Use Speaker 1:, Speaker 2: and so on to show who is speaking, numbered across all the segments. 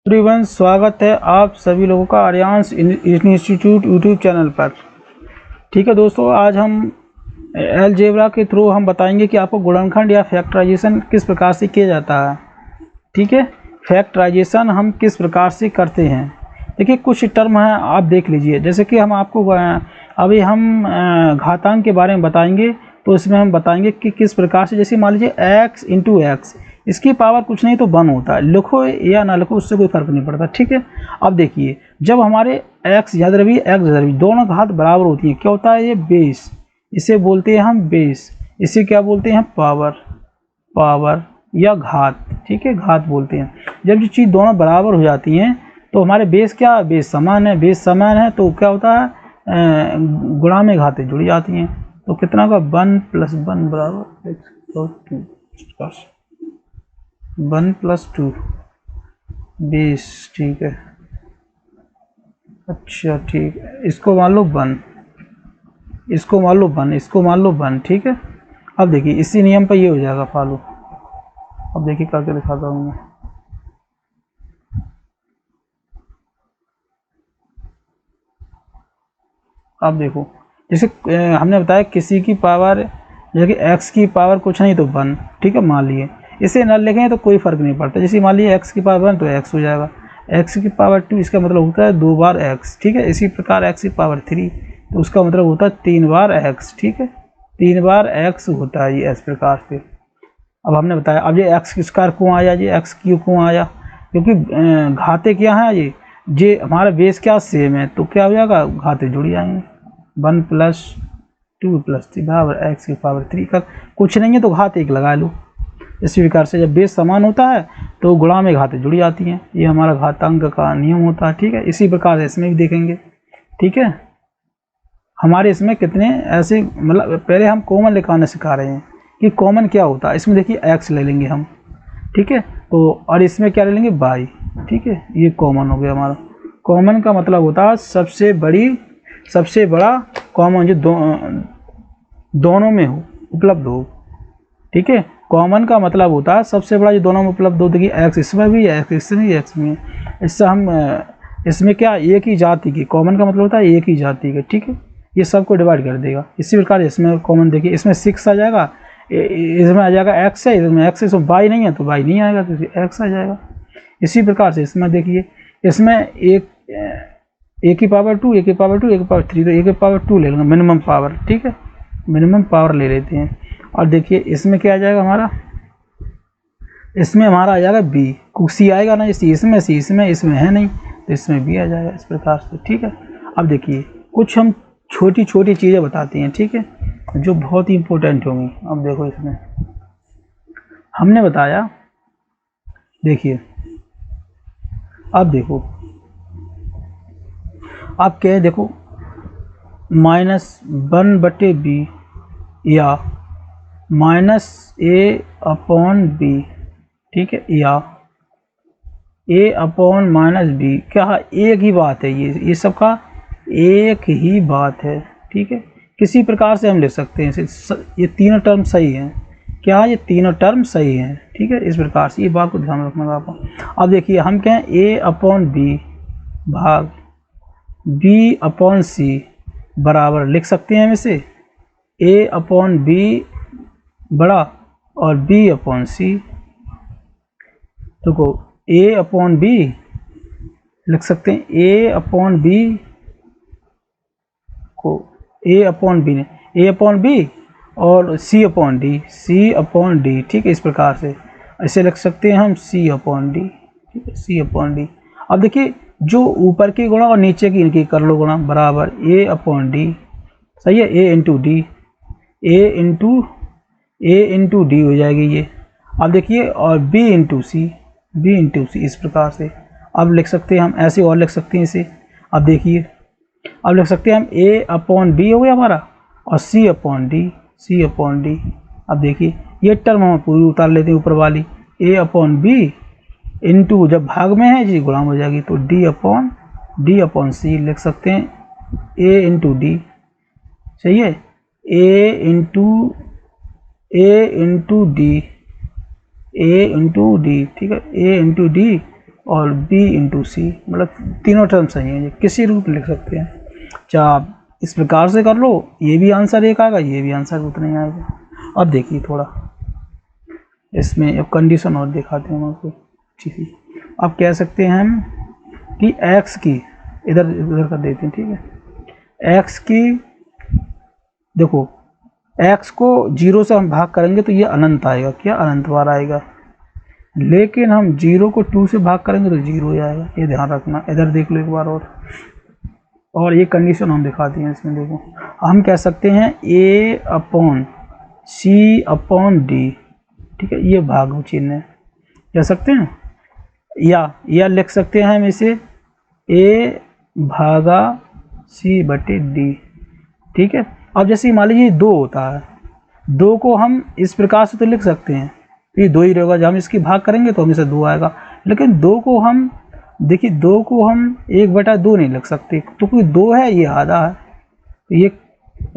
Speaker 1: Everyone, स्वागत है आप सभी लोगों का आर्यांश इंस्टीट्यूट यूट्यूब चैनल पर। ठीक है दोस्तों, आज हम अलजेब्रा के थ्रू हम बताएंगे कि आपको गुणनखंड या फैक्टराइजेशन किस प्रकार से किया जाता है। ठीक है, फैक्टराइजेशन हम किस प्रकार से करते हैं। देखिए कुछ टर्म हैं, आप देख लीजिए। जैसे कि हम आपको अभी हम घातांक के बारे में बताएंगे, तो इसमें हम बताएंगे कि किस प्रकार से। जैसे मान लीजिए x इंटू एक्स, इसकी पावर कुछ नहीं तो 1 होता है। लिखो या ना लिखो उससे कोई फर्क नहीं पड़ता। ठीक है, अब देखिए जब हमारे x याद रखिए x याद रखिए दोनों घात बराबर होती है, क्या होता है ये बेस, इसे बोलते हैं हम बेस। इसे क्या बोलते हैं पावर, पावर या घात। ठीक है, घात बोलते हैं। जब ये चीज़ दोनों बराबर हो जाती हैं तो हमारे बेस क्या, बेस समान है। बेस समान है तो क्या होता है, गुणा में घातें जुड़ी जाती हैं। तो कितना का 1 + 1 बराबर 1 + 2 20। ठीक है, अच्छा ठीक है, इसको मान लो 1, इसको मान लो 1, इसको मान लो 1। ठीक है, अब देखिए इसी नियम पर ये हो जाएगा फॉलो। अब देखिए करके दिखाता हूँ मैं। अब देखो जैसे हमने बताया किसी की पावर, जैसे कि x की पावर कुछ नहीं तो 1। ठीक है, मान लिए इसे न लिखें तो कोई फर्क नहीं पड़ता। जैसे मान लिए x की पावर 1 तो x हो जाएगा, x की पावर 2 इसका मतलब होता है 2 बार x। ठीक है, इसी प्रकार x की पावर 3 तो उसका मतलब होता है 3 बार x। ठीक है, 3 बार x होता है ये इस प्रकार से। अब हमने बताया, अब ये एक्स स्क्वायर क्यों आया, ये एक्स क्यूब क्यों आया, क्योंकि घाते क्या हैं ये हमारा बेस क्या सेम है, तो क्या हो जाएगा घाते जुड़ जाएंगे। 1 + 2 + 3 बराबर एक्स की पावर 3 का कुछ नहीं है तो घात 1 लगा लो। इसी प्रकार से जब बेस समान होता है तो गुणा में घातें जुड़ी जाती हैं। ये हमारा घातांक का नियम होता है। ठीक है, इसी प्रकार से इसमें भी देखेंगे। ठीक है, हमारे इसमें कितने ऐसे, मतलब पहले हम कॉमन निकालना सिखा रहे हैं कि कॉमन क्या होता है। इसमें देखिए x ले लेंगे हम। ठीक है, तो और इसमें क्या ले लेंगे y। ठीक है, ये कॉमन हो गया हमारा। कॉमन का मतलब होता है सबसे बड़ा कॉमन जो दोनों में हो, उपलब्ध हो। ठीक है, कॉमन का मतलब होता है सबसे बड़ा जो दोनों में उपलब्ध हो। देखिए x इसमें भी है, x इसमें भी, x में है। इससे हम इसमें क्या एक ही जाति की, कॉमन का मतलब होता है एक ही जाति के। ठीक है, ये सबको डिवाइड कर देगा। इसी प्रकार इसमें कॉमन देखिए, इसमें 6 आ जाएगा, इसमें आ जाएगा x है, इसमें x है, इसमें y नहीं है तो y नहीं आएगा, तो x आ जाएगा। इसी प्रकार से इसमें देखिए, इसमें एक की पावर 2, एक की पावर 2, एक की पावर 3, तो एक की पावर 2 ले लेंगे मिनिमम पावर। ठीक है, मिनिमम पावर ले लेते हैं। और देखिए इसमें क्या आ जाएगा हमारा, इसमें हमारा आ जाएगा b, सी आएगा ना, सी इसमें है नहीं तो इसमें b आ जाएगा इस प्रकार से। ठीक है, अब देखिए कुछ हम छोटी छोटी चीज़ें बताते हैं। ठीक है, जो बहुत ही इंपॉर्टेंट होंगी। अब देखो इसमें हमने बताया, देखिए अब देखो आप क्या है, देखो -1/b या -a/b। ठीक है, या a/-b, क्या एक ही बात है, ये सब का एक ही बात है। ठीक है, किसी प्रकार से हम लिख सकते हैं, ये तीनों टर्म सही हैं। क्या ये तीनों टर्म सही हैं। ठीक है, इस प्रकार से ये बात को ध्यान रखना आपको। अब देखिए हम क्या है, a/b भाग b/c बराबर लिख सकते हैं हम इसे a/b बड़ा और b/c। देखो a/b लिख सकते हैं, a/b को a/b और c/d। ठीक है, इस प्रकार से ऐसे लिख सकते हैं हम c/d। ठीक है, c/d। अब देखिए जो ऊपर की गुणा और नीचे की इनकी कर लो गुणा, बराबर a/d। सही है, a इंटू डी हो जाएगी ये। अब देखिए और b इंटू सी इस प्रकार से। अब लिख सकते हैं हम ऐसे, और लिख सकते हैं इसे। अब देखिए अब लिख सकते हैं हम a/b हो गया हमारा और c/d। अब देखिए ये टर्म हम पूरी उतार लेते हैं ऊपर वाली, a/b इंटू जब भाग में है जी गुणा हो जाएगी तो d/c लिख सकते हैं a इंटू डी। सही है, a इंटू डी। ठीक है, a इंटू डी और b इंटू सी, मतलब तीनों टर्म सही हैं, ये किसी रूप में लिख सकते हैं। चाहे आप इस प्रकार से कर लो, ये भी आंसर एक आएगा, ये भी आंसर उतना ही आएगा। अब देखिए थोड़ा इसमें एक कंडीशन और दिखाते हैं हम आपको अच्छी सी। अब कह सकते हैं हम कि x की इधर इधर कर देते हैं, ठीक है। x की देखो, x को 0 से हम भाग करेंगे तो ये अनंत आएगा, क्या अनंत बार आएगा। लेकिन हम 0 को 2 से भाग करेंगे तो 0 ही आएगा, ये ध्यान रखना। इधर देख लो एक बार और ये कंडीशन हम दिखाते हैं इसमें। देखो हम कह सकते हैं a upon C upon D, ठीक है, ये भाग चिन्ह है, कह सकते हैं। या लिख सकते हैं हम इसे a भागा c बटे डी, ठीक है। अब जैसे मान लीजिए 2 होता है, 2 को हम इस प्रकार से तो लिख सकते हैं, ये 2 ही रहेगा, जब हम इसकी भाग करेंगे तो हमेशा 2 आएगा। लेकिन 2 को हम देखिए 2 को हम 1/2 नहीं लिख सकते, तो कोई 2 है, ये आधा है, तो ये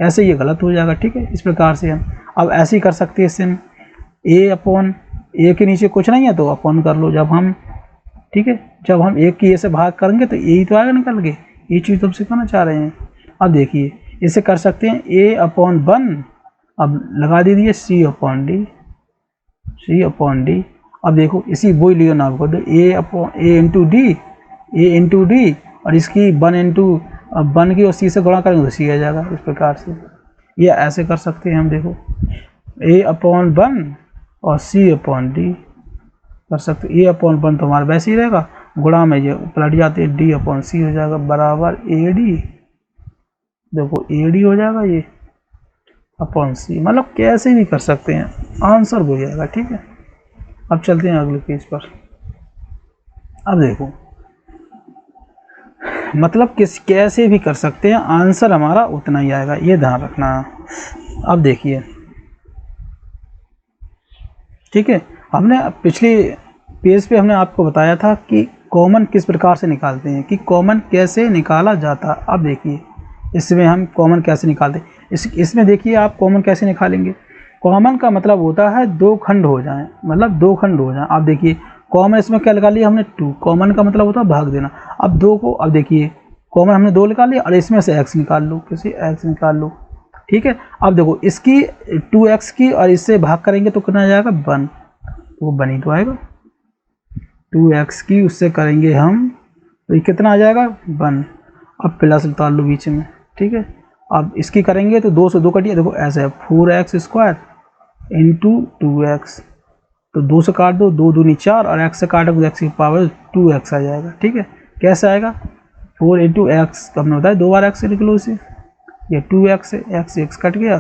Speaker 1: ऐसे ये गलत हो जाएगा, ठीक है। इस प्रकार से हम अब ऐसे ही कर सकते हैं इससे हम a अपॉन a के नीचे कुछ नहीं है तो अपॉन कर लो, जब हम, ठीक है, जब हम 1 की a से भाग करेंगे तो a ही तो आएगा निकल के, ये चीज़ तो हम सिखाना चाह रहे हैं। अब देखिए इसे कर सकते हैं a अपॉन 1, अब लगा दीजिए c अपॉन डी। अब देखो इसी वही लियो ना आपको, a इंटू डी और इसकी 1 इंटू 1 की और c से गुणा करेंगे तो c आ जाएगा। इस प्रकार से ये ऐसे कर सकते हैं हम। देखो a अपॉन 1 और c अपॉन डी कर सकते। a अपॉन 1 तो हमारा वैसे ही रहेगा, गुणा में ये पलट जाते हैं, d अपॉन c हो जाएगा बराबर a डी। देखो a डी हो जाएगा ये अपॉन c, मतलब कैसे भी कर सकते हैं, आंसर हो जाएगा, ठीक है। अब चलते हैं अगले पेज पर। अब देखो मतलब कैसे भी कर सकते हैं, आंसर हमारा उतना ही आएगा, ये ध्यान रखना। अब देखिए, ठीक है, हमने पिछले पेज पे हमने आपको बताया था कि कॉमन किस प्रकार से निकालते हैं, कि कॉमन कैसे निकाला जाता। अब देखिए इसमें हम कॉमन कैसे निकालते हैं, इसमें देखिए आप कॉमन कैसे निकालेंगे। कॉमन का मतलब होता है 2 खंड हो जाएं, मतलब 2 खंड हो जाएं। आप देखिए कॉमन इसमें क्या निकाल लिया हमने 2, कॉमन का मतलब होता है भाग देना। अब 2 को, अब देखिए कॉमन हमने 2 निकाल लिया और इसमें से x निकाल लो, किसी x निकाल लो, ठीक है। अब देखो इसकी 2x की और इससे भाग करेंगे तो कितना आ जाएगा 1, वो 1 ही तो आएगा। 2x की उससे करेंगे हम तो ये कितना आ जाएगा 1। अब प्लस उतार लो बीच में, ठीक है। अब इसकी करेंगे तो 2 से 2 कटिए, देखो ऐसे है 4x² इंटू 2x, तो 2 से काट दो, 2 दूनी 4 और x से काटोगे तो x की पावर 2x आ जाएगा, ठीक है। कैसे आएगा 4 इंटू एक्स, तो हमने बताया 2 बार x से निकलो इसे, ये 2x है, x कट गया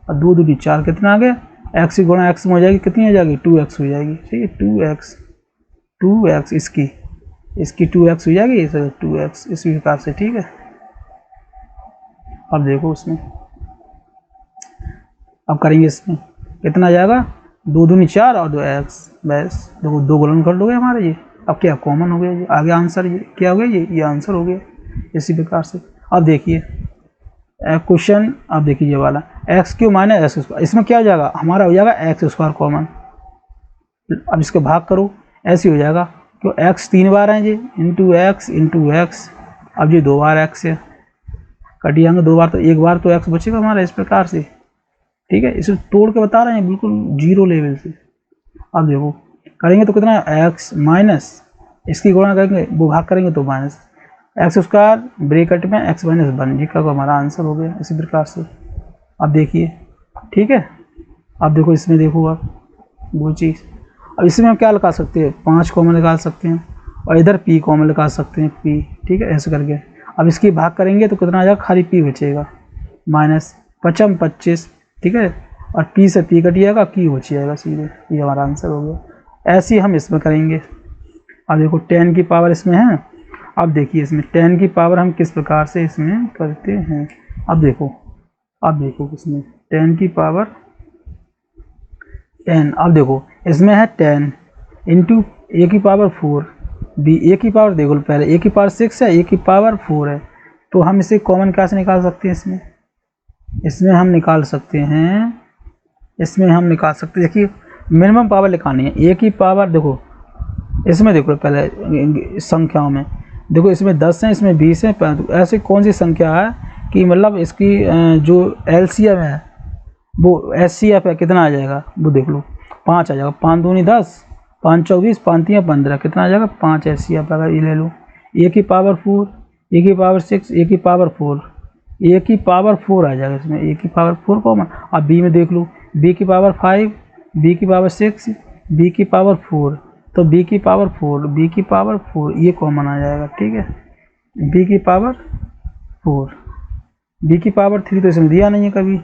Speaker 1: और 2 दूनी 4 कितना आ गया, x की गुणा x में हो जाएगी, कितनी आ जाएगी 2x हो जाएगी, ठीक है। 2x इसकी 2x हो जाएगी, 2x इस प्रकार से, ठीक है। अब देखो उसमें, अब करेंगे इसमें कितना आ जाएगा 2 दूनी 4 और 2x, बस देखो 2 गुणन कर लोगे हमारे ये। अब क्या कॉमन हो गया, ये आगे आंसर ये क्या हो गया, ये आंसर हो गया इसी प्रकार से। अब देखिए क्वेश्चन, अब देखिए ये वाला x³ माइनस x², इसमें क्या हो जाएगा हमारा हो जाएगा x² कॉमन। अब इसको भाग करो, ऐसे हो जाएगा, क्यों x 3 बार हैं जी, इंटू x। अब ये 2 बार x है, कट जाएंगे 2 बार, तो 1 बार तो x बचेगा हमारा, इस प्रकार से, ठीक है। इसे तोड़ के बता रहे हैं बिल्कुल 0 लेवल से। अब देखो करेंगे तो कितना x माइनस, इसकी गुणा करेंगे वो भाग करेंगे तो माइनस x² ब्रैकेट में x माइनस 1, जी का हमारा आंसर हो गया इसी प्रकार से। अब देखिए, ठीक है। अब देखो इसमें देखो आप वो चीज़, अब इसमें हम क्या लगा सकते हैं 5 कॉमन निकाल सकते हैं और इधर p कॉमन निकाल सकते हैं p, ठीक है, ऐसे करके। अब इसकी भाग करेंगे तो कितना आ जाएगा, खाली p बचेगा माइनस 5 25, ठीक है, और p से p कट जाएगा, q बच जाएगा सीधे, ये हमारा आंसर हो गया। ऐसे ही हम इसमें करेंगे। अब देखो 10 की पावर इसमें है, अब देखिए इसमें 10 की पावर हम किस प्रकार से इसमें करते हैं। अब देखो इसमें 10 की पावर 10, अब देखो इसमें है 10 इंटू a की पावर 4, b a की पावर देखो पहले a की पावर 6 है, a की पावर 4 है, तो हम इसे कॉमन कैसे निकाल सकते हैं, इसमें हम निकाल सकते हैं, देखिए मिनिमम पावर निकालनी है। a की पावर देखो इसमें देखो पहले संख्याओं में देखो, इसमें 10 है, इसमें 20 है, तो ऐसी कौन सी संख्या है कि मतलब इसकी जो एलसीएम है वो एचसीएफ है, कितना आ जाएगा वो देख लो, 5 आ जाएगा। 5 दूनी 10, 5 24, 5 3 15, कितना आ जाएगा 5 एचसीएफ। अगर ये ले लो, ए की पावर 4, ए की पावर 6, ए की पावर 4, ए की पावर 4 आ जाएगा इसमें, ए की पावर 4 कॉमन। अब बी में देख लो, बी की पावर 5, बी की पावर 6, बी की पावर 4, तो बी की पावर 4, बी की पावर 4 ये कॉमन आ जाएगा, ठीक है। बी की पावर 4, बी की पावर 3 तो इसमें दिया नहीं है कभी।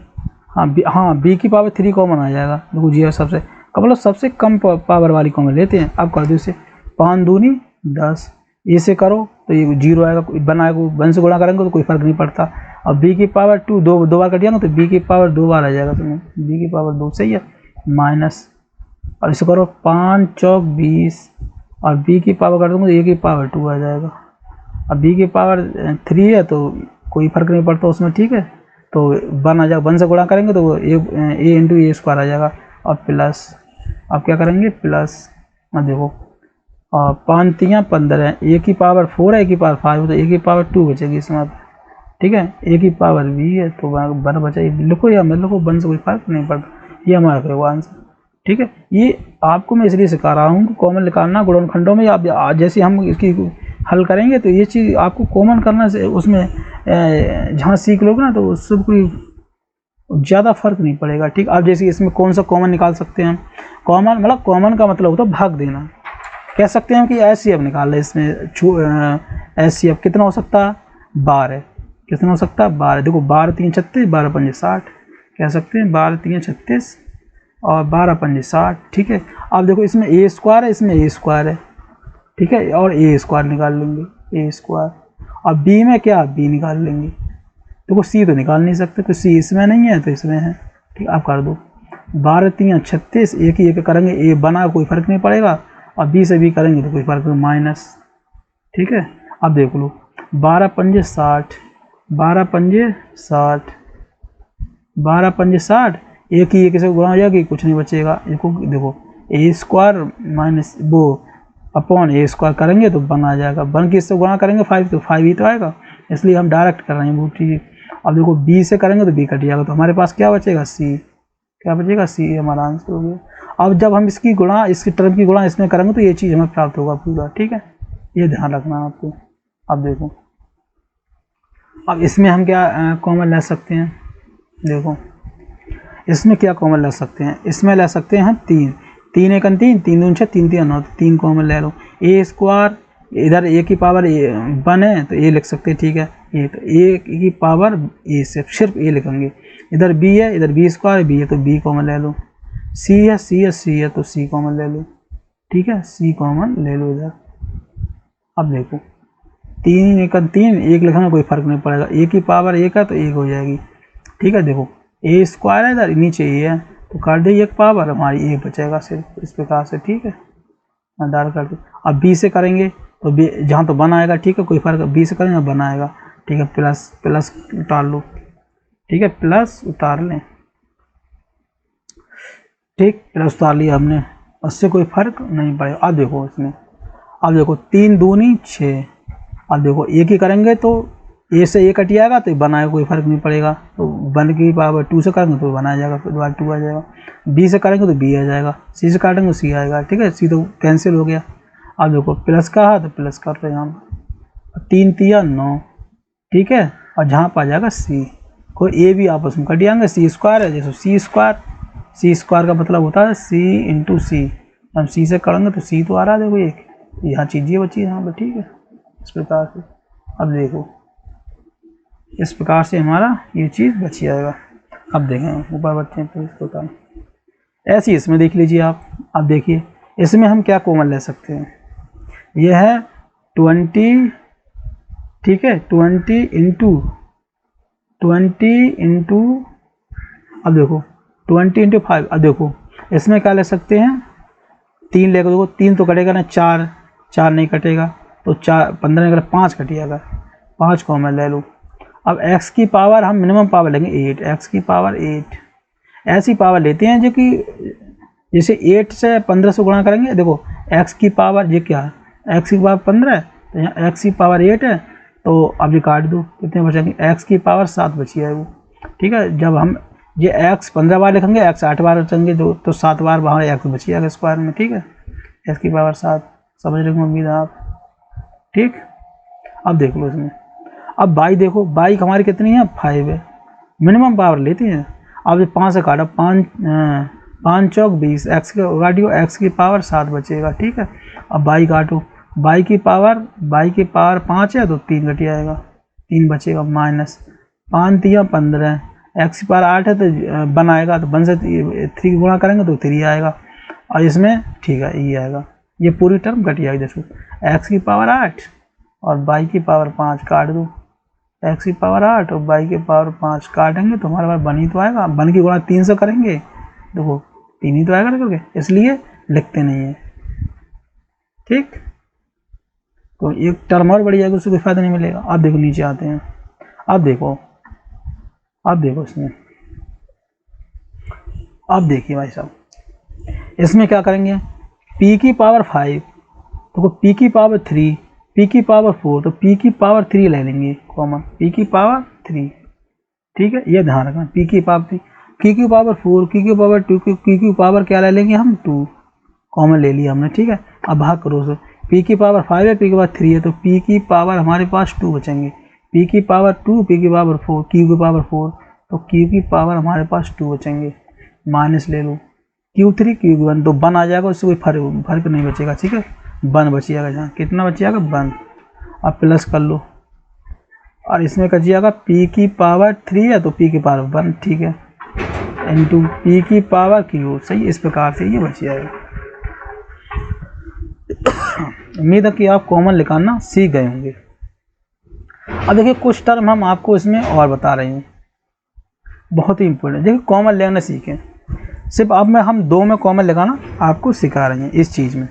Speaker 1: हाँ, बी की पावर 3 कॉमन आ जाएगा। देखो जी, सबसे मतलब सबसे कम पावर वाली कॉमन लेते हैं। अब कर दो इसे, 5 दूनी 10, इसे करो तो ये 0 आएगा, बनाएगा 1 से गुणा करेंगे तो कोई फर्क नहीं पड़ता। अब बी की पावर 2 दो बार कटिएगा तो बी की पावर 2 बार आ जाएगा तुम्हें, बी की पावर 2, सही है, माइनस। और इसे करो 5 चौक 20, और बी की पावर कर दूँगा तो ए की पावर 2 आ जाएगा। अब बी की पावर 3 है तो कोई फर्क नहीं पड़ता उसमें, ठीक है। तो 1 आ जाएगा, 1 से गुणा करेंगे तो वो ए इंटू ए स्क्वायर आ जाएगा, और प्लस, अब क्या करेंगे प्लस। अब देखो, और 5 3 15 है, ए की पावर 4 है, ए की पावर 5 है, तो ए की पावर 2 बचेगी इसमें, ठीक है। ए की पावर बी है तो 1 बचा, लिखो या मत लिखो, 1 से कोई फर्क नहीं पड़ता, ये हमारा होगा आंसर, ठीक है। ये आपको मैं इसलिए सिखा रहा हूँ कि कॉमन निकालना गुणनखंडों में, आप जैसे हम इसकी हल करेंगे तो ये चीज़ आपको कॉमन करना से उसमें जहाँ सीख लोगे ना तो उससे कोई ज़्यादा फर्क नहीं पड़ेगा, ठीक। आप जैसे इसमें कौन सा कॉमन निकाल सकते हैं, कॉमन मतलब कॉमन का मतलब होता है भाग देना। कह सकते हैं कि एचसीएफ निकाल लें इसमें, एचसीएफ कितना हो सकता है 12, कितना हो सकता है 12। देखो 12 3 36, 12 5 60, कह सकते हैं 12 3 36 और 12 5 60, ठीक है। अब देखो इसमें ए स्क्वायर है, इसमें ए स्क्वायर है, ठीक है, और ए स्क्वायर निकाल लेंगे, ए स्क्वायर। और बी में क्या, बी निकाल लेंगे। देखो सी तो निकाल नहीं सकते, तो सी इसमें नहीं है तो इसमें है, ठीक। आप कर दो 12 3 36, एक ही एक करेंगे, ए बना कोई फर्क नहीं पड़ेगा, और बी से बी करेंगे तो कोई फर्क नहीं, माइनस, ठीक है। अब देख लो 12 5 60, 12 5 60, 12 5 60, एक ही एक से गुणा हो जाएगी, कुछ नहीं बचेगा। देखो ए स्क्वायर माइनस वो अपॉन ए स्क्वायर करेंगे तो 1 आ जाएगा, 1 की इससे गुणा करेंगे 5 तो 5 ही तो आएगा, इसलिए हम डायरेक्ट कर रहे हैं वो चीज़। अब देखो बी से करेंगे तो बी कट जाएगा, तो हमारे पास क्या बचेगा सी, क्या बचेगा सी, हमारा आंसर हो गया। अब जब हम इसकी गुणा, इसकी टर्म की गुणा इसमें करेंगे तो ये चीज़ हमें प्राप्त होगा पूरा, ठीक है, ये ध्यान रखना आपको। अब देखो, अब इसमें हम क्या कॉमन ले सकते हैं, देखो इसमें क्या कॉमन ले सकते हैं, इसमें ले सकते हैं हम 3 3 1 3, 3 2 6, 3 3 9, 3 कॉमन ले लो। ए स्क्वायर, इधर ए की पावर 1 है तो ए लिख सकते हैं, ठीक है। ए तो ए की पावर ए से सिर्फ ए लिखेंगे, इधर बी है, इधर बी स्क्वायर बी है तो बी कॉमन ले लो। सी है, सी है, सी है तो सी कॉमन ले लो, ठीक है, सी कॉमन ले लो इधर। अब देखो 3 1 3, 1 लिखने में कोई फर्क नहीं पड़ेगा, ए की पावर 1 है तो 1 हो जाएगी, ठीक है। देखो ए स्क्वायर है, इधर नीचे ए है तो काट दे 1 पावर, हमारी 1 बचेगा सिर्फ, इस प्रकार से, ठीक है, डाल कर दे। अब बी से करेंगे तो बी जहाँ तो 1 आएगा, ठीक है, कोई फर्क, बी से करेंगे 1 आएगा, ठीक है। प्लस प्लस उतार लो, ठीक है, प्लस उतार लें, ठीक, प्लस उतार लिया हमने, उससे कोई फर्क नहीं पड़ेगा। अब देखो इसमें, अब देखो 3 दूनी 6, अब देखो एक ही करेंगे तो ए से ए कट जाएगा तो बनाएगा, कोई फर्क नहीं पड़ेगा, तो 1 की पावर 2 से करेंगे तो बनाया जाएगा, फिर दोबारा 2 आ जाएगा। बी से करेंगे तो बी आ जाएगा, सी से काटेंगे तो सी आएगा, ठीक है, सी तो कैंसिल हो गया। अब देखो प्लस का है तो प्लस कर रहे हैं हम, 3 3 9, ठीक है, और जहाँ पर आ जाएगा सी, कोई ए भी आपस में कट जाएंगे, सी स्क्वायर है जैसे सी स्क्वायर, सी स्क्वायर का मतलब होता है सी इंटू सी, हम सी से करेंगे तो सी तो आ रहा है, देखो एक यहाँ चीज़ ये बची है यहाँ पर, ठीक है, इस प्रकार से। अब देखो इस प्रकार से हमारा ये चीज़ बच जाएगा। अब देखें ऊपर बच्चे तो इसको बताएं, ऐसे ही इसमें देख लीजिए आप। अब देखिए इसमें हम क्या कॉमन ले सकते हैं, यह है 20, ठीक है, 20 इंटू अब देखो 20 इंटू 5। अब देखो इसमें क्या ले सकते हैं, 3 लेकर देखो, 3 तो कटेगा ना, 4 नहीं कटेगा तो 4 15 निकला, 5 कटिएगा, 5 कॉमन ले लो। अब x की पावर हम मिनिमम पावर लेंगे 8, x की पावर 8, ऐसी पावर लेते हैं जो कि जैसे 8 से 15 से गुणा करेंगे, देखो एक्स की पावर ये क्या है, एक्स की पावर 15 है, तो यहाँ एक्स की पावर 8 है, तो अब ये काट दो, कितने बचेंगे, एक्स की पावर 7 बची है वो, ठीक है। जब हम ये एक्स 15 बार लिखेंगे, एक्स 8 बार बचेंगे, तो 7 बार वहाँ एक्स बची है स्क्वायर में, ठीक है। एक्स की पावर 7, समझ रहे हो उम्मीद है आप, ठीक। अब देख लो इसमें, अब बाई देखो, बाई हमारी कितनी है, 5 है, मिनिमम पावर लेती हैं। अब ये 5 से काटा, 5 चौक 20, एक्स के काटियो, एक्स की पावर 7 बचेगा, ठीक है। अब बाई काटो, बाई की पावर 5 है, तो 3 घट जाएगा, 3 बचेगा, माइनस 5 तिया 15, एक्स की पावर 8 है, तो 1 आएगा, तो 1 से 3 गुणा करेंगे तो 3 आएगा, और इसमें ठीक है ये आएगा, ये पूरी टर्म घट जाएगी। देखो एक्स की पावर 8 और बाई की पावर 5 काट दो, एक्स की पावर 8 और बाई की पावर 5 काटेंगे तो हमारे पास 1 ही तो आएगा, 1 की गुणा 3 से करेंगे, देखो 3 ही तो आएगा करके, इसलिए लिखते नहीं है, ठीक। तो एक टर्म और बढ़ जाएगा, उससे कोई फायदा नहीं मिलेगा। अब देखो नीचे आते हैं, अब देखो इसमें, अब देखिए भाई साहब, इसमें क्या करेंगे, p की पावर 5, तो p की पावर 3, p की पावर 4, तो p की पावर 3 ले लेंगे कॉमन, p की पावर 3, ठीक है, ये ध्यान रखना, p की पावर 3, q की पावर 4, q की पावर 2, q की पावर क्या ले लेंगे हम, 2 कॉमन ले लिया हमने, ठीक है। अब भाग करो उसे, p की पावर 5 है, p की पावर 3 है, तो p की पावर हमारे पास 2 बचेंगे, p की पावर 2, p की पावर 4, q की पावर 4, तो q की पावर हमारे पास 2 बचेंगे, माइनस ले लो, Q3 Q1, तो 1 आ जाएगा, उससे कोई फर्क नहीं बचेगा, ठीक है, 1 बच जाएगा, जहाँ कितना बच जाएगा 1, अब प्लस कर लो, और इसमें कट जाएगा p की पावर 3 है, तो p की पावर 1, ठीक है, इंटू p की पावर q, सही, इस प्रकार से ये बच जाएगा। उम्मीद है कि आप कॉमन निकालना सीख गए होंगे। अब देखिए कुछ टर्म हम आपको इसमें और बता रहे हैं, बहुत ही इंपॉर्टेंट, देखिए कॉमन लेना सीखें, सिर्फ अब हम 2 में कॉमन लगाना आपको सिखा रहे हैं, इस चीज़ में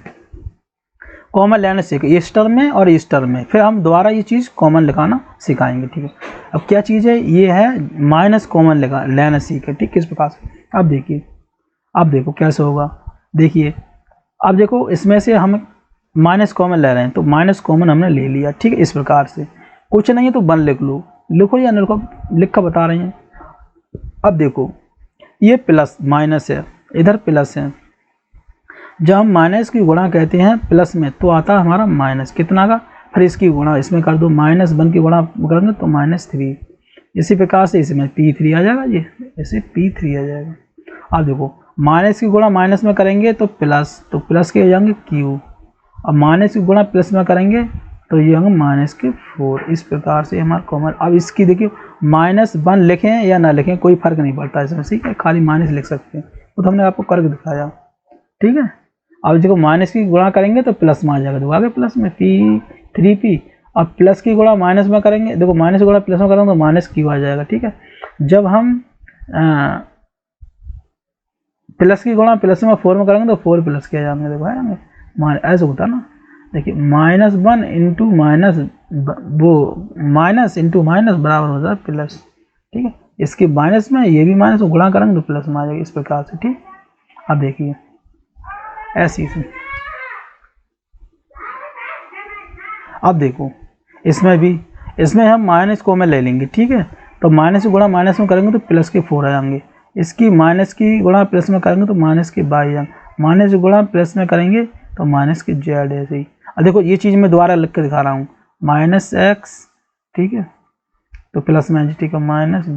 Speaker 1: कॉमन लेना सीखें, इस टर्म में और इस टर्म में, फिर हम दोबारा ये चीज़ कॉमन लगाना सिखाएंगे, ठीक है। अब क्या चीज़ है, ये है माइनस कॉमन लेना सीखें, ठीक, किस प्रकार से। अब देखिए, अब देखो कैसे होगा, देखिए अब देखो इसमें से हम माइनस कॉमन ले रहे हैं, तो माइनस कॉमन हमने ले लिया, ठीक है, इस प्रकार से, कुछ नहीं है तो 1 लिख लो, लिखो या न लिखो, लिख कर बता रहे हैं। अब देखो ये प्लस माइनस है, इधर प्लस है, जब हम माइनस की गुणा कहते हैं प्लस में, तो आता है हमारा माइनस, कितना का, फिर इसकी गुणा इसमें कर दो, -1 की गुणा करेंगे तो -3, इसी प्रकार से इसमें P3 आ जाएगा, ये ऐसे P3 आ जाएगा। अब देखो माइनस की गुणा माइनस में करेंगे तो प्लस, तो प्लस के हो जाएंगे Q, अब माइनस की गुणा प्लस में करेंगे तो ये होंगे -4, इस प्रकार से हमारा कॉमन। अब इसकी देखिए -1 लिखें या ना लिखें कोई फर्क नहीं पड़ता इसमें, ठीक है, खाली माइनस लिख सकते हैं, तो हमने आपको करके दिखाया, ठीक है। अब देखो माइनस की गुणा करेंगे तो प्लस में आ जाएगा, तो आगे प्लस में P3P, अब प्लस की गुणा माइनस में करेंगे, देखो माइनस की गुणा प्लस में करेंगे तो -Q आ जाएगा, ठीक है। जब हम प्लस की गुणा प्लस में 4 में करेंगे तो 4 प्लस के आ जाएंगे, देखो है ऐसा होता है ना, देखिए -1 इंटू माइनस, वो माइनस इंटू माइनस बराबर हो जाता है प्लस, ठीक है, इसके माइनस में ये भी माइनस को गुणा करेंगे तो प्लस में आ जाएगा, इस प्रकार से, ठीक। अब देखिए ऐसी इसमें, अब देखो इसमें भी, इसमें हम माइनस को में ले लेंगे, ठीक है, तो माइनस की गुणा माइनस में करेंगे तो प्लस के 4 आ जाएंगे, इसकी माइनस की गुणा प्लस में करेंगे तो माइनस के 22 जाएंगे, माइनस की गुणा प्लस में करेंगे तो माइनस के Z ऐसे ही। अब देखो ये चीज़ मैं दोबारा लिख के दिखा रहा हूँ, -x, ठीक है, तो प्लस में, ठीक है, -z, माइनस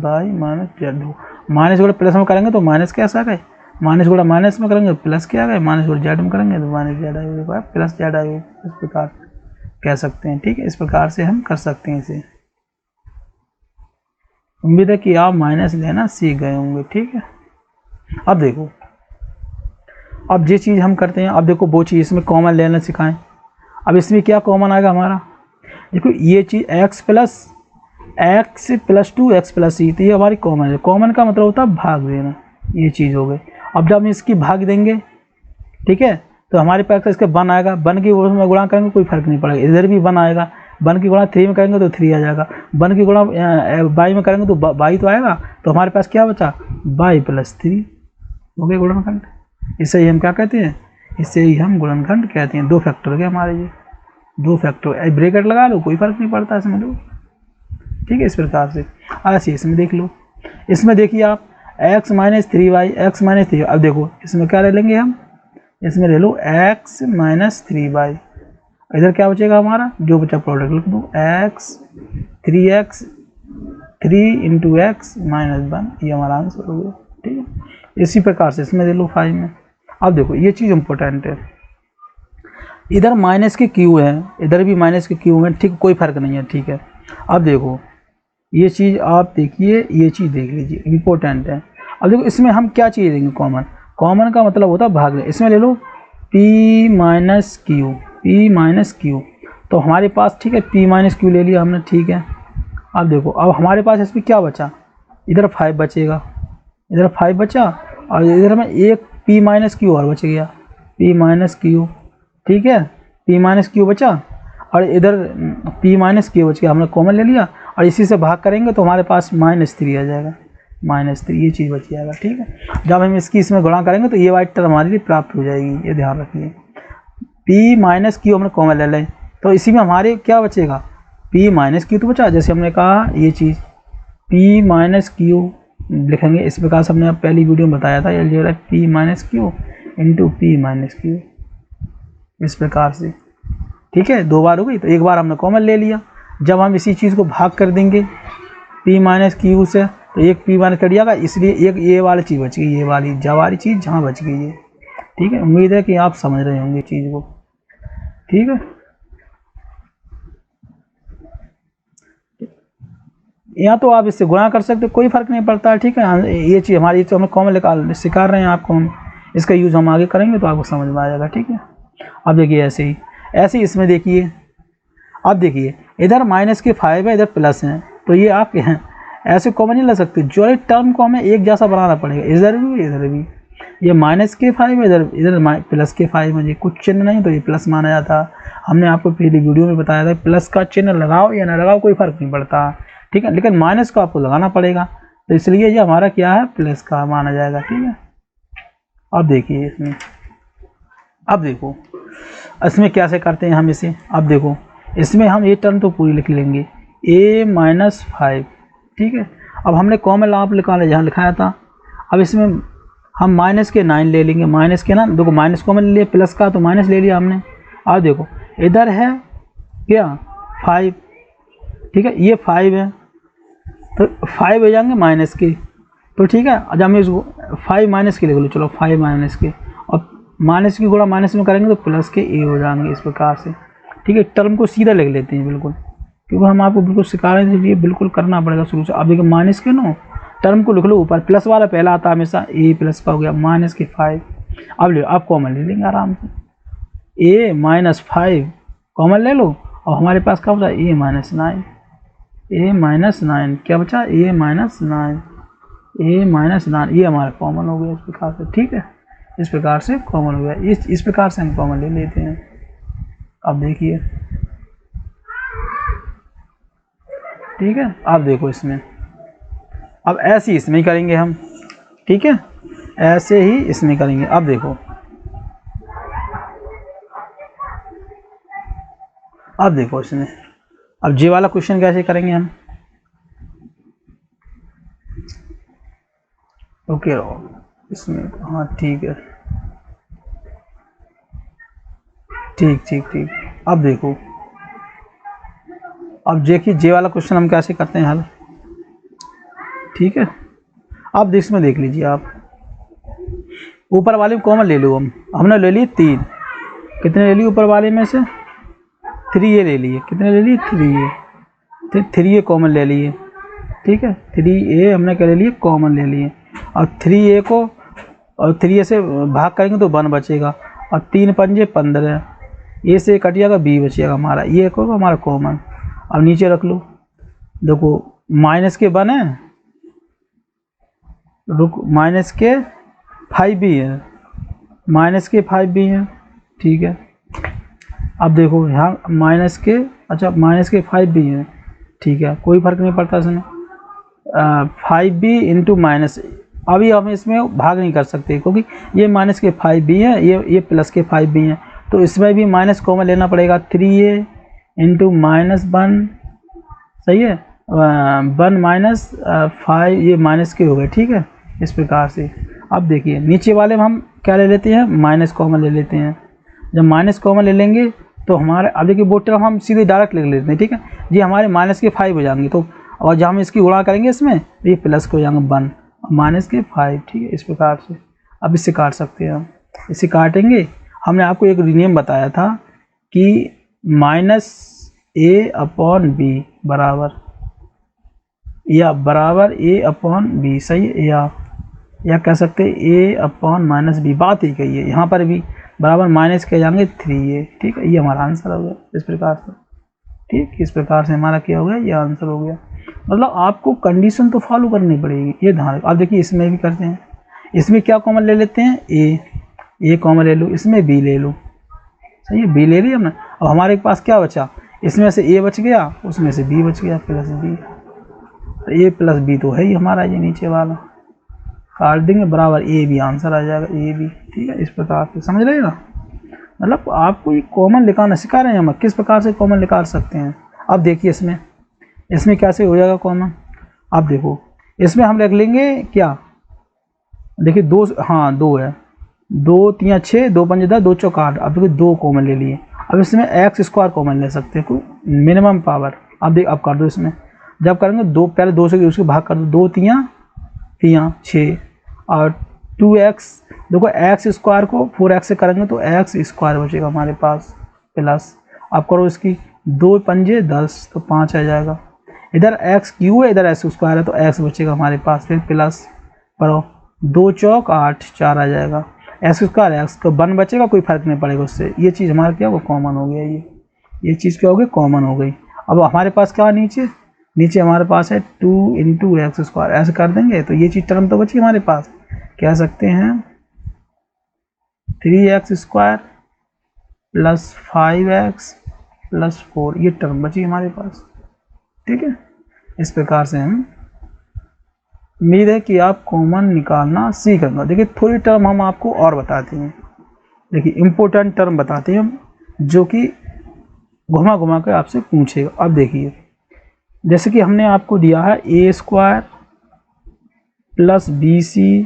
Speaker 1: गुणा प्लस में करेंगे तो माइनस कैसे आ गए, माइनस गुणा माइनस में करेंगे प्लस क्या आ गए, माइनस गुणा Z में करेंगे तो -Z आएगा, प्लस Z आएगा, इस प्रकार कह सकते हैं, ठीक है, इस प्रकार से हम कर सकते हैं इसे। उम्मीद है कि आप माइनस लेना सीख गए होंगे, ठीक है। अब देखो, अब ये चीज़ हम करते हैं, अब देखो वो चीज़ इसमें कॉमन लेना सिखाएं, अब इसमें क्या कॉमन आएगा हमारा, देखो ये चीज़ x + x+2 x+c, तो ये हमारी कॉमन है, कॉमन का मतलब होता है भाग देना, ये चीज़ हो गई। अब जब हम इसकी भाग देंगे, ठीक है, तो हमारे पास इसके 1 आएगा, 1 की में गुणा करेंगे कोई फर्क नहीं पड़ेगा, इधर भी 1 आएगा, 1 की गुणा 3 में करेंगे तो 3 आ जाएगा, 1 की गुणा 22 में करेंगे तो 22 तो आएगा, तो हमारे पास क्या बचा, y + 3 हो गया गुणनखंड। इसे हम क्या कहते हैं, इसे ही हम गुणनखंड कहते हैं। 2 फैक्टर के हमारे ये 2 फैक्टर, ब्रैकेट लगा लो कोई फर्क नहीं पड़ता इसमें लो, ठीक है। इस प्रकार से ऐसे इसमें देख लो, इसमें देखिए आप x minus 3y, x minus 3। अब देखो इसमें क्या ले लेंगे हम, इसमें ले लो x माइनस 3y, इधर क्या बचेगा हमारा, जो बचा प्रोडक्ट लिख दो x 3x 3 into x minus 1, ये हमारा आंसर हो गया, ठीक है। इसी प्रकार से इसमें ले लो 5 में। अब देखो ये चीज़ इम्पोर्टेंट है, इधर माइनस के क्यू है, इधर भी माइनस के क्यू है, ठीक, कोई फर्क नहीं है, ठीक है। अब देखो ये चीज़ आप देखिए, ये चीज़ देख लीजिए, इम्पोर्टेंट है। अब देखो इसमें हम क्या चीज़ देंगे, कॉमन, कॉमन का मतलब होता है भाग ले, इसमें ले लो p माइनस क्यू, तो हमारे पास, ठीक है, p माइनस क्यू ले लिया हमने, ठीक है। अब देखो अब हमारे पास इसमें क्या बचा, इधर 5 बचेगा, इधर 5 बचा, और इधर में एक p माइनस क्यू और बच गया, p माइनस क्यू, ठीक है, p माइनस क्यू बचा, और इधर p माइनस क्यू बच गया, हमने कॉमन ले लिया, और इसी से भाग करेंगे तो हमारे पास -3 आ जाएगा, -3 ये चीज़ बच जाएगा, ठीक है। जब हम इसमें गुणा करेंगे तो ये वाइट टर्म हमारे लिए प्राप्त हो जाएगी, ये ध्यान रखिए। p माइनस क्यू हमने कॉमन ले लें तो इसी में हमारे क्या बचेगा, p माइनस क्यू तो बचा, जैसे हमने कहा ये चीज़ p माइनस क्यू लिखेंगे इस प्रकार से, हमने पहली वीडियो में बताया था, ये p minus Q into p minus Q, इस प्रकार से, ठीक है। 2 बार हो गई, तो एक बार हमने कॉमन ले लिया। जब हम इसी चीज़ को भाग कर देंगे p माइनस क्यू से, तो एक p माइनस कट जाएगा, इसलिए एक ये वाली चीज़ बच गई, ये वाली जवारी चीज़ जहाँ बच गई है, ठीक है। उम्मीद है कि आप समझ रहे होंगे चीज़ को, ठीक है। या तो आप इससे गुणा कर सकते, कोई फर्क नहीं पड़ता, ठीक है। ये चीज़ हमारी तो हमें कॉमन निकाल सिखा रहे हैं आपको हम, इसका यूज़ हम आगे करेंगे तो आपको समझ में आ जाएगा, ठीक है। अब देखिए ऐसे ही इसमें देखिए, अब देखिए इधर माइनस के 5 है, इधर प्लस है, तो ये आप ऐसे कॉमन नहीं ले सकते, जो टर्म को हमें एक जैसा बनाना पड़ेगा, इधर भी ये माइनस के 5 है, इधर प्लस के 5 है, ये कुछ चिन्ह नहीं तो ये प्लस माना जाता। हमने आपको पहली वीडियो में बताया था, प्लस का चिन्ह लगाओ या ना लगाओ कोई फर्क नहीं पड़ता, ठीक है, लेकिन माइनस का आपको लगाना पड़ेगा, तो इसलिए ये हमारा क्या है, प्लस का माना जाएगा, ठीक है। अब देखिए इसमें, अब देखो इसमें कैसे करते हैं हम इसे, अब देखो इसमें हम ये टर्म तो पूरी लिख लेंगे, a माइनस 5, ठीक है। अब हमने कॉमन आप निकाला जहाँ लिखाया था, अब इसमें हम माइनस के 9 ले लेंगे, माइनस के ना, देखो माइनस कॉमन ले लिया, प्लस का तो माइनस ले लिया हमने। अब देखो इधर है क्या 5, ठीक है, ये 5 है, तो 5 हो जाएंगे माइनस के, तो ठीक है। अब हम इसको 5 माइनस के लिख लो, चलो 5 माइनस के, और माइनस की गुणा माइनस में करेंगे तो प्लस के a हो जाएंगे, इस प्रकार से, ठीक है। टर्म को सीधा लिख लेते हैं बिल्कुल, क्योंकि हम आपको बिल्कुल सिखा रहे थे, ये बिल्कुल करना पड़ेगा शुरू से। अब देखो माइनस के नो टर्म को लिख लो, ऊपर प्लस वाला पहला आता है हमेशा, a प्लस का हो गया माइनस के 5। अब ले आप कॉमन ले लेंगे आराम से, a माइनस 5 कॉमन ले लो, और हमारे पास क्या बचा, a माइनस 9, a माइनस 9 क्या बचा, a माइनस 9, ये हमारा कॉमन हो गया इस प्रकार से, ठीक है। इस प्रकार से कॉमन हो गया, इस प्रकार से हम कॉमन ले लेते हैं। अब देखिए, ठीक है, अब देखो इसमें, अब ऐसे ही इसमें करेंगे हम, ठीक है, ऐसे ही इसमें करेंगे। अब देखो, अब देखो इसमें, अब जे वाला क्वेश्चन कैसे करेंगे हम, ओके इसमें, हाँ ठीक है, ठीक। अब देखो, अब देखिए जे वाला क्वेश्चन हम कैसे करते हैं हल, ठीक है। अब इसमें देख लीजिए आप, ऊपर वाले में कॉमन ले लो, हमने ले लिए 3, कितने ले लिए ऊपर वाले में से 3 ये ले लिए, कितने ले लिए 3 ये कॉमन ले लिए, ठीक है। 3a हमने क्या ले लिए, कॉमन ले लिए, और 3a को और 3a से भाग करेंगे तो 1 बचेगा, और 3 पंजे 15, ए से कट जाएगा, b बचेगा हमारा, ये एक होगा हमारा कॉमन। अब नीचे रख लो, देखो माइनस के 1 है, रुक माइनस के 5 भी है, माइनस के 5 भी है, ठीक है। अब देखो यहाँ माइनस के, अच्छा माइनस के 5 भी है, ठीक है, कोई फर्क नहीं पड़ता इसमें, 5b इंटू माइनस, अभी हम इसमें भाग नहीं कर सकते क्योंकि ये माइनस के 5b है, ये प्लस के 5b है, तो इसमें भी माइनस कॉमन लेना पड़ेगा। 3a इंटू -1, सही है, 1 माइनस 5, ये माइनस के हो गए, ठीक है। इस प्रकार से अब देखिए नीचे वाले में हम क्या ले लेते हैं, माइनस कॉमन ले लेते हैं। जब माइनस कॉमन ले लेंगे तो हमारे, अब देखिए वो टर्म हम सीधे डायरेक्ट लिख लेते हैं, ठीक है। ये हमारे माइनस के 5 हो जाएंगे, तो और जब हम इसकी गुणा करेंगे इसमें तो ये प्लस को हो जाएंगे 1 माइनस के 5, ठीक है। इस प्रकार से अब इससे काट सकते हैं हम, इसे काटेंगे। हमने आपको एक नियम बताया था कि -a/b बराबर a/b, सही है, या कह सकते हैं a/-b, बात ही कही है। यहाँ पर भी बराबर माइनस के जाएंगे 3a, ठीक है। ये हमारा आंसर हो गया इस प्रकार से, ठीक। इस प्रकार से हमारा क्या हो गया, ये आंसर हो गया। मतलब आपको कंडीशन तो फॉलो करनी पड़ेगी, ये ध्यान रखो। अब देखिए इसमें भी करते हैं, इसमें क्या कॉमन ले लेते हैं, a कॉमन ले लो, इसमें b ले लो, सही है, b ले लिया हमने। अब हमारे पास क्या बचा, इसमें से a बच गया, उसमें से b बच गया, प्लस b, तो a प्लस b तो है ही हमारा ये नीचे वाला, काट देंगे, बराबर a b आंसर आ जाएगा, a b, ठीक है। इस प्रकार से समझ रहे ना, मतलब आपको ये कॉमन निकालना सिखा रहे हैं हम, किस प्रकार से कॉमन निकाल सकते हैं। अब देखिए इसमें कैसे हो जाएगा कॉमन। अब देखो इसमें हम रख लेंगे क्या, देखिए 2, हाँ 2 है, 2 3 6, 2 5 10, 2 4 8। अब देखिए 2 कॉमन ले लिए, अब इसमें x² कॉमन ले सकते हैं, मिनिमम पावर। अब देख, अब कर दो इसमें, जब करेंगे 2, पहले 2 से उसके भाग कर दो, 2 3 6 और 2x, देखो x² को 4x से करेंगे तो x² बचेगा हमारे पास, प्लस अब करो इसकी 2 पंजे 10, तो 5 आ जाएगा। इधर x³ है, इधर x² है, तो x बचेगा हमारे पास, फिर प्लस करो 2 चौक 8, 4 आ जाएगा। x² x का 1 बचेगा, कोई फर्क नहीं पड़ेगा उससे। ये चीज़ हमारा क्या, वो कॉमन हो गया, ये चीज़ क्या हो गई, कॉमन हो गई। अब हमारे पास क्या नीचे हमारे पास है 2 इंटू x², ऐसे कर देंगे तो ये चीज़ टर्म तो बची हमारे पास, कह सकते हैं 3x² प्लस 5x प्लस 4, ये टर्म बची हमारे पास, ठीक है। इस प्रकार से हम, उम्मीद है कि आप कॉमन निकालना सीखेंगे। देखिए थोड़ी टर्म हम आपको और बताते हैं, देखिए इम्पोर्टेंट टर्म बताते हैं हम, जो कि घुमा घुमा कर आपसे पूछेगा। अब देखिए जैसे कि हमने आपको दिया है a² plus bc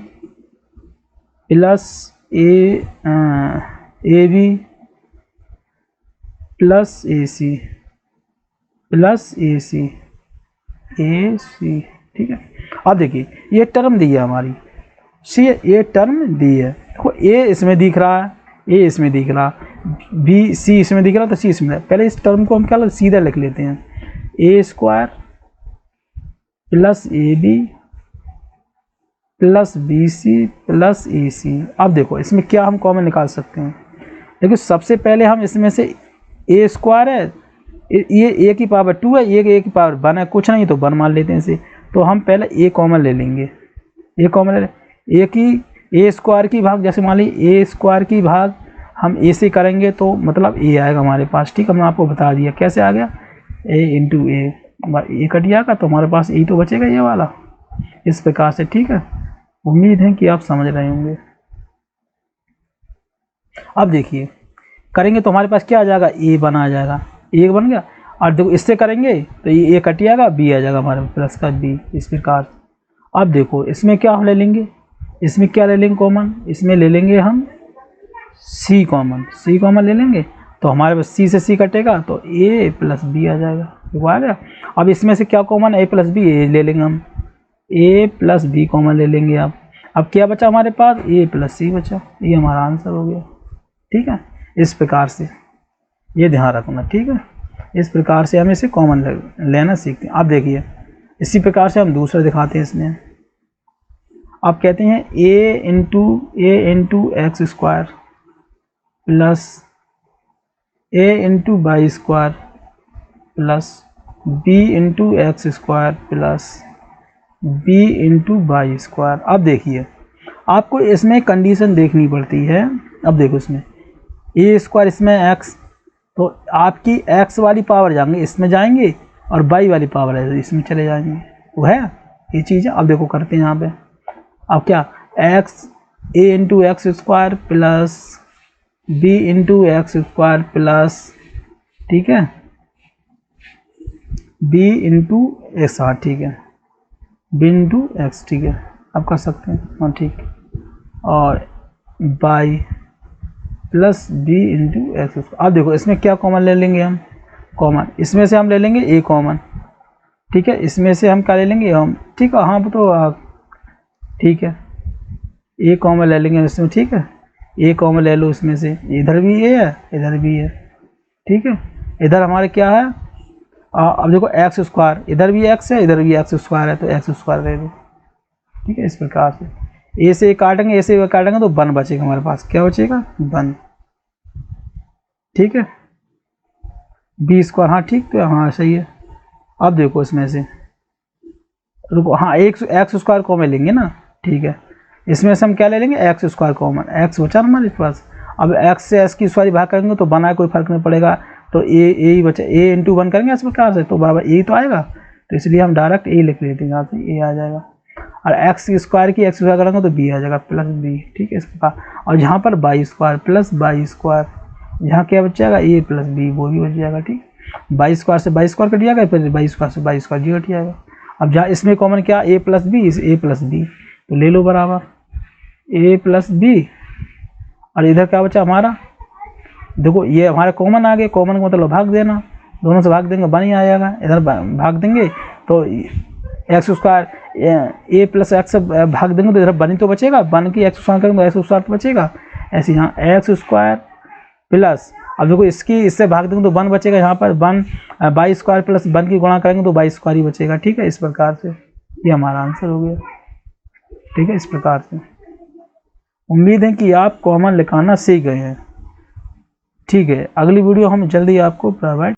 Speaker 1: plus ab plus ac plus ac, ठीक है। अब देखिए ये टर्म दी है हमारी, सी ये टर्म दी है, देखो a इसमें दिख रहा है, a इसमें दिख रहा, b c इसमें दिख रहा, तो c इसमें। पहले इस टर्म को हम क्या सीधा लिख लेते हैं, a² plus ab plus bc plus ac। अब देखो इसमें क्या हम कॉमन निकाल सकते हैं, देखो सबसे पहले हम इसमें से a² है, ये a की पावर 2 है, ये a की पावर 1 है, कुछ नहीं तो 1 मान लेते हैं इसे। तो हम पहले a कॉमन ले लेंगे, a कॉमन ले, a² की भाग, जैसे मान ली a² की भाग हम a से करेंगे तो मतलब a आएगा हमारे पास, ठीक है। हमने आपको बता दिया कैसे आ गया, a इंटू a कट जाएगा, तो हमारे पास a तो बचेगा ये वाला, इस प्रकार से, ठीक है। उम्मीद है कि आप समझ रहे होंगे। अब देखिए करेंगे तो हमारे पास क्या आ जाएगा, a बना आ जाएगा, a बन गया। और देखो इससे करेंगे तो ये a कट जाएगा, b आ जाएगा हमारे प्लस का b, इस प्रकार। अब देखो इसमें क्या हम ले लेंगे, इसमें क्या ले लेंगे कॉमन, इसमें ले लेंगे हम c कॉमन ले लेंगे, तो हमारे पास c से c कटेगा तो a प्लस b आ जाएगा, देखो आ गया। अब इसमें से क्या common, a plus b, a ले लेंगे हम, a प्लस b कॉमन ले लेंगे। अब क्या बचा हमारे पास, a प्लस c बचा, ये हमारा आंसर हो गया, ठीक है। इस प्रकार से ये ध्यान रखना, ठीक है। इस प्रकार से हम इसे कॉमन लेना सीखते हैं। अब देखिए इसी प्रकार से हम दूसरा दिखाते हैं इसमें। आप कहते हैं a into x² plus a into y² plus b into x² plus b into y²। अब देखिए आपको इसमें कंडीशन देखनी पड़ती है। अब देखो इसमें a² इसमें x, तो आपकी x वाली पावर जाएंगे इसमें जाएंगे और y वाली पावर है इसमें चले जाएंगे, वो है ये चीज़ है। अब देखो करते हैं यहाँ पे, अब क्या x a into x square plus B into x square plus, ठीक है, बी इंटू एक्स, हाँ ठीक है, बी इंटू एक्स, ठीक है, अब कर सकते हैं, हाँ ठीक, और by plus B into X. अब देखो इसमें क्या कॉमन ले लेंगे हम, कॉमन इसमें से हम ले लेंगे ए कॉमन, ठीक है, इसमें से हम क्या ले लेंगे हम, ठीक है, हाँ तो ठीक है, ए कॉमन ले लेंगे इसमें, ठीक है, ए कॉमन ले लो इसमें से, इधर भी ए है इधर भी है, ठीक है, इधर हमारे क्या है, अब देखो एक्स स्क्वायर, इधर भी एक्स है इधर भी एक्स स्क्वायर है, तो एक्स स्क्वायर ले लो, ठीक है, इस प्रकार से ए से काटेंगे, ए से काटेंगे तो 1 बचेगा हमारे पास, क्या बचेगा 1, ठीक है, बी स्क्वायर, हाँ ठीक, तो हाँ सही है। अब देखो इसमें से रुको, हाँ एक एक्स स्क्वायर कॉमन लेंगे ना, ठीक है, इसमें से हम क्या ले लेंगे एक्स स्क्वायर कॉमन, एक्स बचा ना हमारे पास, अब एक्स से एस की स्क्वायर भाग करेंगे तो बनाए कोई फर्क नहीं पड़ेगा, तो ए ही बचा, ए इंटू 1 करेंगे इस प्रकार से तो बराबर ए तो आएगा, तो इसलिए हम डायरेक्ट ए लिख लेते हैं, यहाँ से ए आ जाएगा, और एक्स स्क्वायर की एक्स स्क्वायर करेंगे तो बी आ जाएगा प्लस बी, ठीक है, इस प्रकार, और यहाँ पर by square plus by square, यहाँ क्या बच जाएगा ए प्लस बी, वो भी बच जाएगा, ठीक, बाई स्क्वायर से बाई स्क्वायर कट जाएगा, फिर बाई स्क्वायर से बाई स्क्वायर जी कट जाएगा। अब जहाँ इसमें कॉमन क्या ए प्लस बी, इस ए प्लस बी तो ले लो बराबर ए प्लस बी, और इधर क्या बचा हमारा, देखो ये हमारा कॉमन आ गया, कॉमन का मतलब भाग देना, दोनों से भाग देंगे 1 ही आएगा, इधर भाग देंगे तो एक्स स्क्वायर ए प्लस एक्स भाग देंगे तो इधर 1 ही तो बचेगा, 1 की एक्स स्क्वायर करेंगे तो एक्स स्क्वायर तो बचेगा, ऐसे यहाँ एक्स स्क्वायर प्लस, अब देखो इसकी इससे भाग देंगे तो 1 बचेगा, यहाँ पर 1 बाई स्क्वायर प्लस 1 की गुणा करेंगे तो बाई स्क्वायर ही बचेगा, ठीक है, इस प्रकार से ये हमारा आंसर हो गया, ठीक है, इस प्रकार से। उम्मीद है कि आप कॉमन लिखाना सीख गए हैं, ठीक है, अगली वीडियो हम जल्दी आपको प्रोवाइड